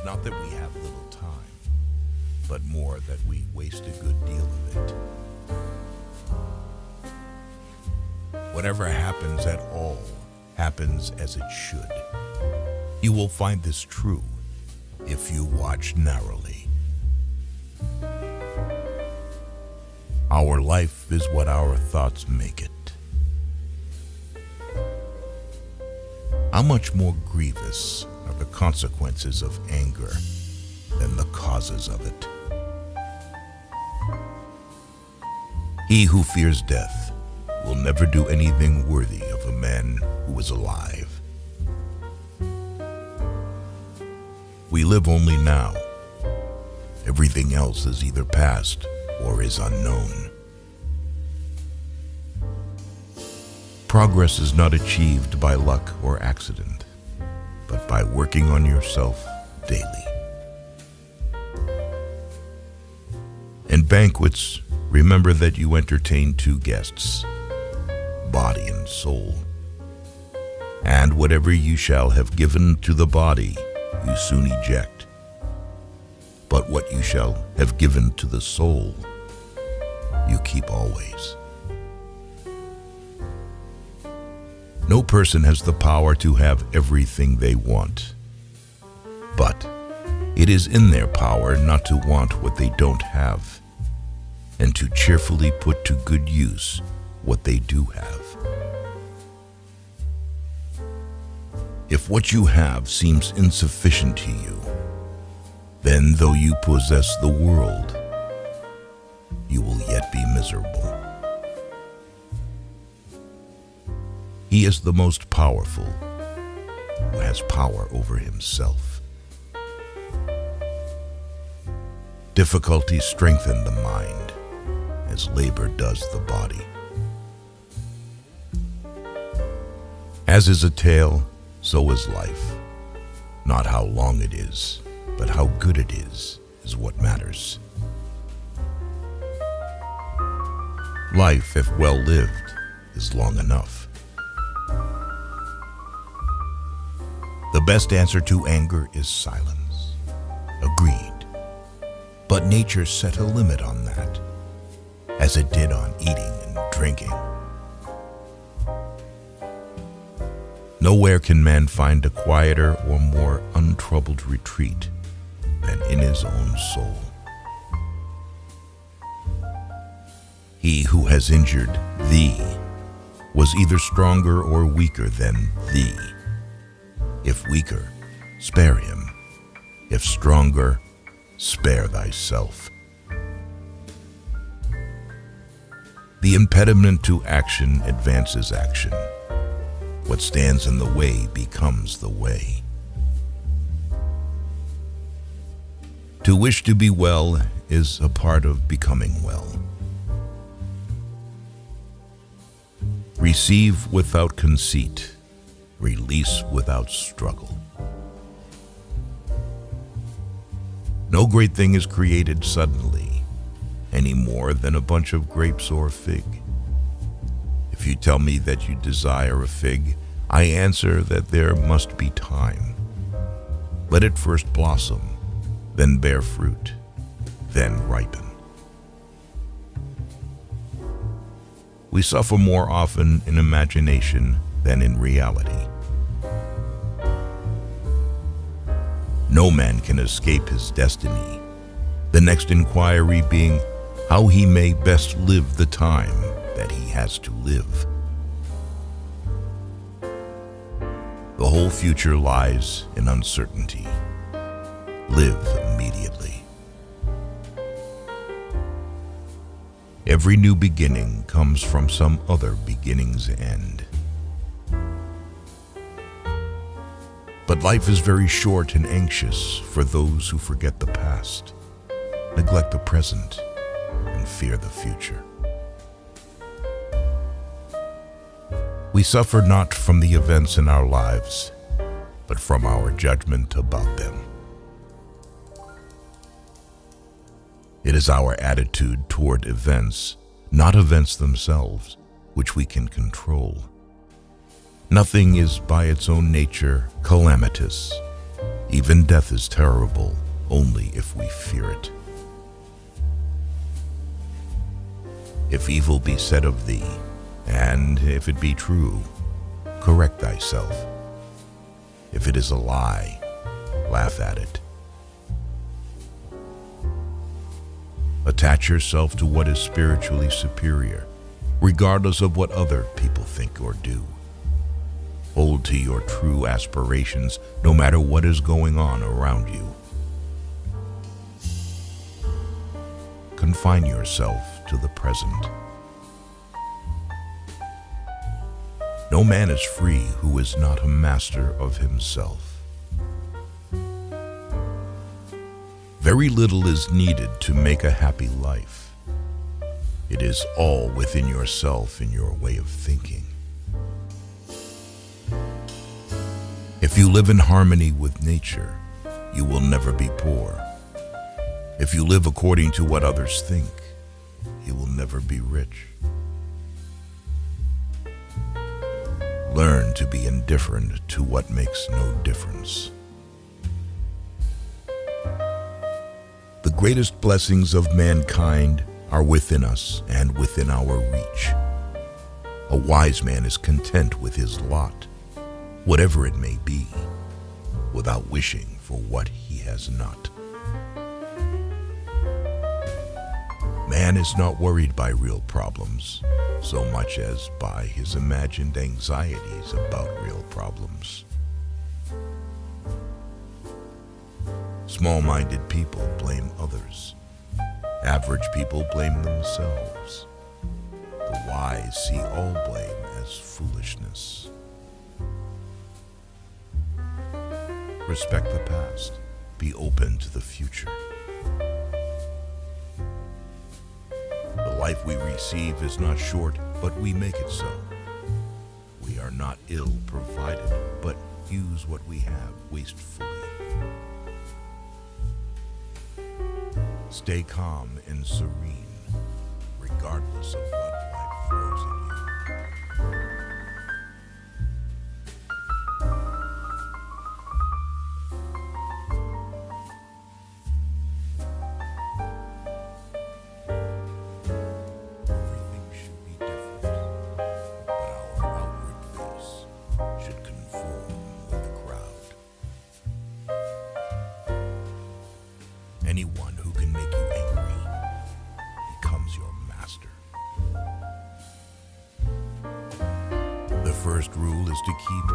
It's not that we have little time, but more that we waste a good deal of it. Whatever happens at all happens as it should. You will find this true if you watch narrowly. Our life is what our thoughts make it. How much more grievous are the consequences of anger than the causes of it? He who fears death will never do anything worthy of a man who is alive. We live only now. Everything else is either past or is unknown. Progress is not achieved by luck or accident, but by working on yourself daily. In banquets, remember that you entertain two guests, body and soul. And whatever you shall have given to the body, you soon eject. But what you shall have given to the soul, you keep always. No person has the power to have everything they want, but it is in their power not to want what they don't have, and to cheerfully put to good use what they do have. If what you have seems insufficient to you, then though you possess the world, you will yet be miserable. He is the most powerful who has power over himself. Difficulties strengthen the mind as labor does the body. As is a tale, so is life. Not how long it is, but how good it is what matters. Life, if well lived, is long enough. The best answer to anger is silence. Agreed. But nature set a limit on that, as it did on eating and drinking. Nowhere can man find a quieter or more untroubled retreat than in his own soul. He who has injured thee was either stronger or weaker than thee. If weaker, spare him. If stronger, spare thyself. The impediment to action advances action. What stands in the way becomes the way. To wish to be well is a part of becoming well. Receive without conceit. Release without struggle. No great thing is created suddenly, any more than a bunch of grapes or a fig. If you tell me that you desire a fig, I answer that there must be time. Let it first blossom, then bear fruit, then ripen. We suffer more often in imagination than in reality. No man can escape his destiny, the next inquiry being how he may best live the time that he has to live. The whole future lies in uncertainty. Live immediately. Every new beginning comes from some other beginning's end. But life is very short and anxious for those who forget the past, neglect the present, and fear the future. We suffer not from the events in our lives, but from our judgment about them. It is our attitude toward events, not events themselves, which we can control. Nothing is by its own nature calamitous. Even death is terrible only if we fear it. If evil be said of thee, and if it be true, correct thyself. If it is a lie, laugh at it. Attach yourself to what is spiritually superior, regardless of what other people think or do. Hold to your true aspirations, no matter what is going on around you. Confine yourself to the present. No man is free who is not a master of himself. Very little is needed to make a happy life. It is all within yourself in your way of thinking. If you live in harmony with nature, you will never be poor. If you live according to what others think, you will never be rich. Learn to be indifferent to what makes no difference. The greatest blessings of mankind are within us and within our reach. A wise man is content with his lot, whatever it may be, without wishing for what he has not. Man is not worried by real problems so much as by his imagined anxieties about real problems. Small-minded people blame others. Average people blame themselves. The wise see all blame as foolishness. Respect the past. Be open to the future. The life we receive is not short, but we make it so. We are not ill provided, but use what we have wastefully. Stay calm and serene, regardless of what life throws at you. Everything should be different, but our outward face should conform with the crowd. Anyone who can make you angry becomes your master. The first rule is to keep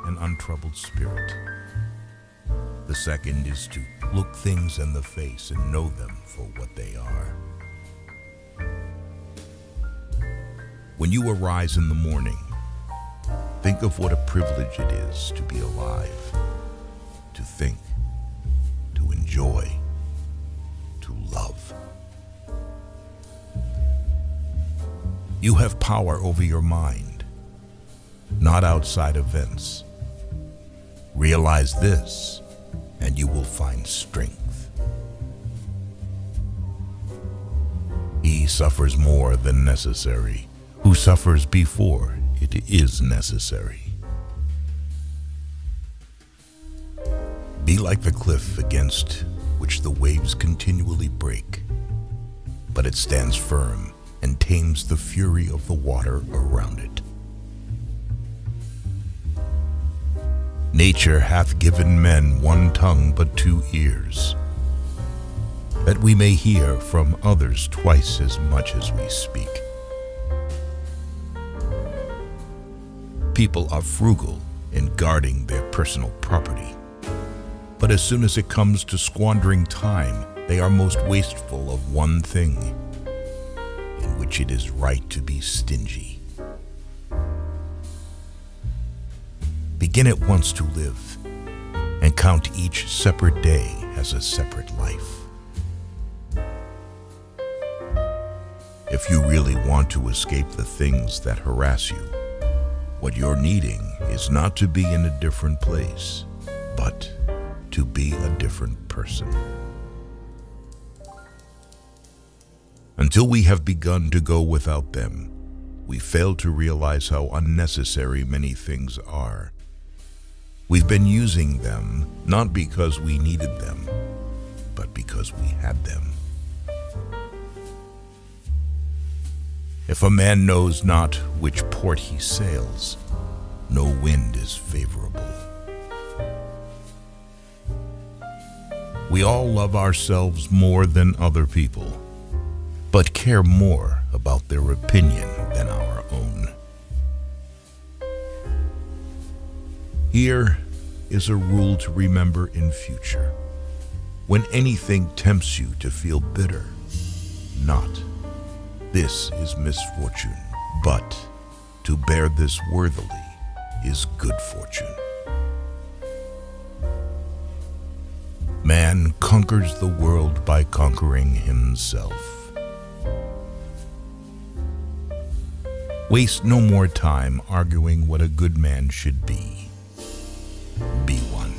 an untroubled spirit. The second is to look things in the face and know them for what they are. When you arise in the morning, think of what a privilege it is to be alive, to think, to enjoy, to love. You have power over your mind, not outside events. Realize this, and you will find strength. He suffers more than necessary, who suffers before it is necessary. Be like the cliff against which the waves continually break, but it stands firm and tames the fury of the water around it. Nature hath given men one tongue but 2 ears, that we may hear from others twice as much as we speak. People are frugal in guarding their personal property, but as soon as it comes to squandering time, they are most wasteful of one thing, in which it is right to be stingy. Begin at once to live, and count each separate day as a separate life. If you really want to escape the things that harass you, what you're needing is not to be in a different place, but to be a different person. Until we have begun to go without them, we fail to realize how unnecessary many things are. We've been using them not because we needed them, but because we had them. If a man knows not which port he sails, no wind is favorable. We all love ourselves more than other people, but care more about their opinion than our own. Here is a rule to remember in future. When anything tempts you to feel bitter, not, "This is misfortune," but, "To bear this worthily is good fortune." Man conquers the world by conquering himself. Waste no more time arguing what a good man should be. Be one.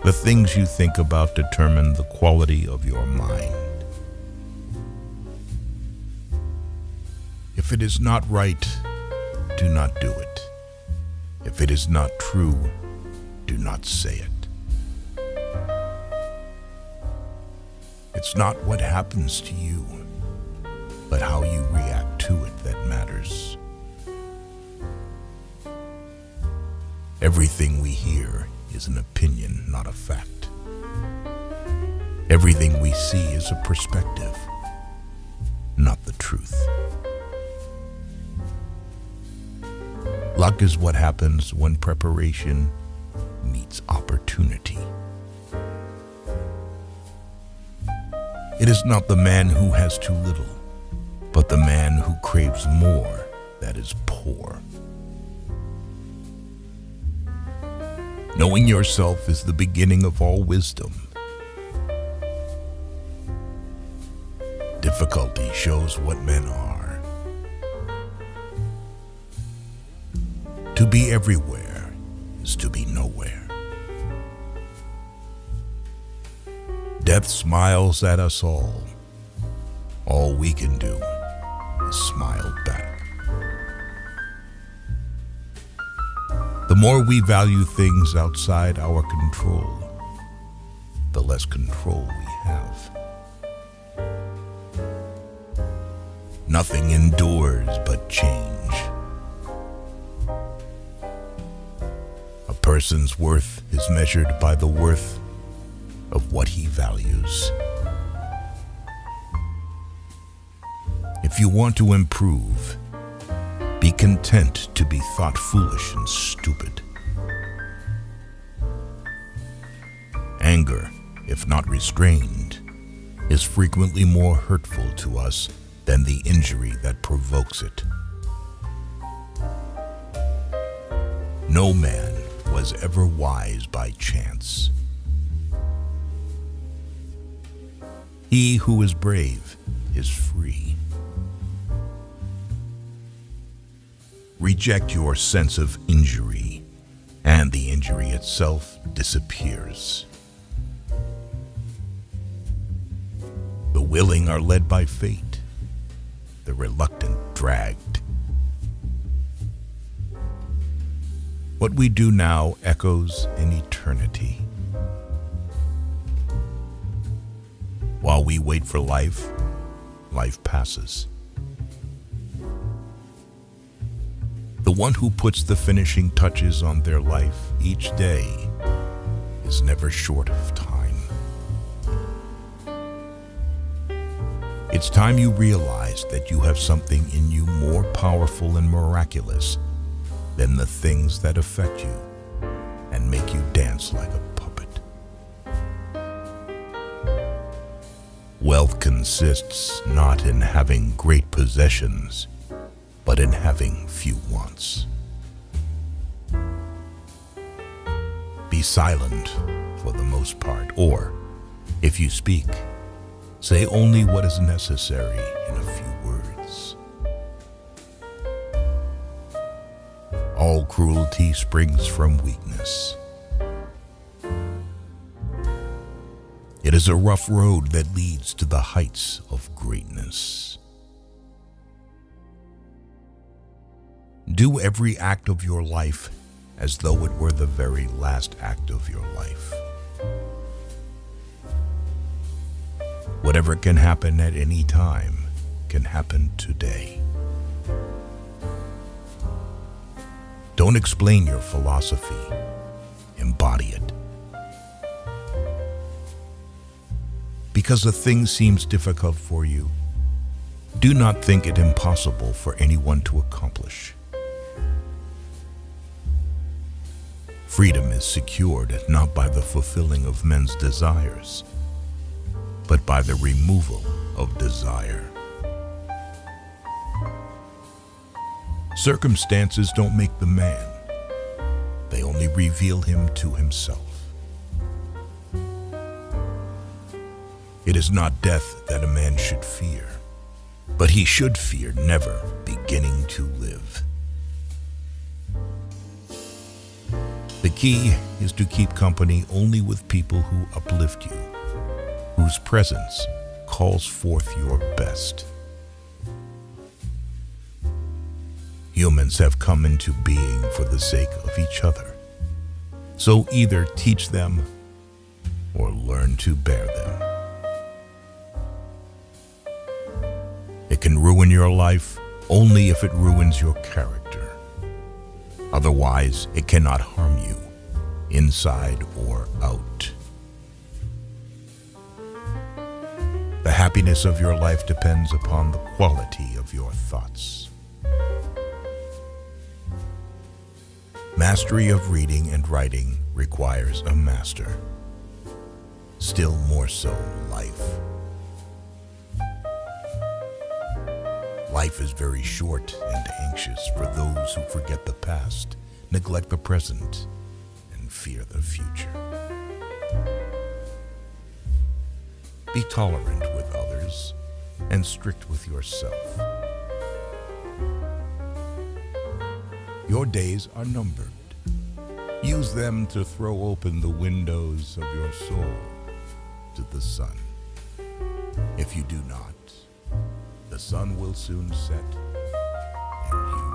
The things you think about determine the quality of your mind. If it is not right, do not do it. If it is not true, do not say it. It's not what happens to you, but how you react to it that matters. Everything we hear is an opinion, not a fact. Everything we see is a perspective, not the truth. Luck is what happens when preparation meets opportunity. It is not the man who has too little, but the man who craves more that is poor. Knowing yourself is the beginning of all wisdom. Difficulty shows what men are. To be everywhere is to be nowhere. Death smiles at us all. All we can do is smile back. The more we value things outside our control, the less control we have. Nothing endures but change. A person's worth is measured by the worth of what he values. If you want to improve, be content to be thought foolish and stupid. Anger, if not restrained, is frequently more hurtful to us than the injury that provokes it. No man was ever wise by chance. He who is brave is free. Reject your sense of injury, and the injury itself disappears. The willing are led by fate, the reluctant dragged. What we do now echoes in eternity. While we wait for life, life passes. The one who puts the finishing touches on their life each day is never short of time. It's time you realize that you have something in you more powerful and miraculous than the things that affect you and make you dance like a puppet. Wealth consists not in having great possessions, but in having few wants. Be silent for the most part, or, if you speak, say only what is necessary in a few words. All cruelty springs from weakness. It is a rough road that leads to the heights of greatness. Do every act of your life as though it were the very last act of your life. Whatever can happen at any time can happen today. Don't explain your philosophy, embody it. Because a thing seems difficult for you, do not think it impossible for anyone to accomplish. Freedom is secured not by the fulfilling of men's desires, but by the removal of desire. Circumstances don't make the man. They only reveal him to himself. It is not death that a man should fear, but he should fear never beginning to live. The key is to keep company only with people who uplift you, whose presence calls forth your best. Humans have come into being for the sake of each other, so either teach them or learn to bear them. It can ruin your life only if it ruins your character. Otherwise, it cannot harm you, inside or out. The happiness of your life depends upon the quality of your thoughts. Mastery of reading and writing requires a master. Still more so, life. Life is very short and anxious for those who forget the past, neglect the present, and fear the future. Be tolerant with others and strict with yourself. Your days are numbered. Use them to throw open the windows of your soul to the sun. If you do not, the sun will soon set and you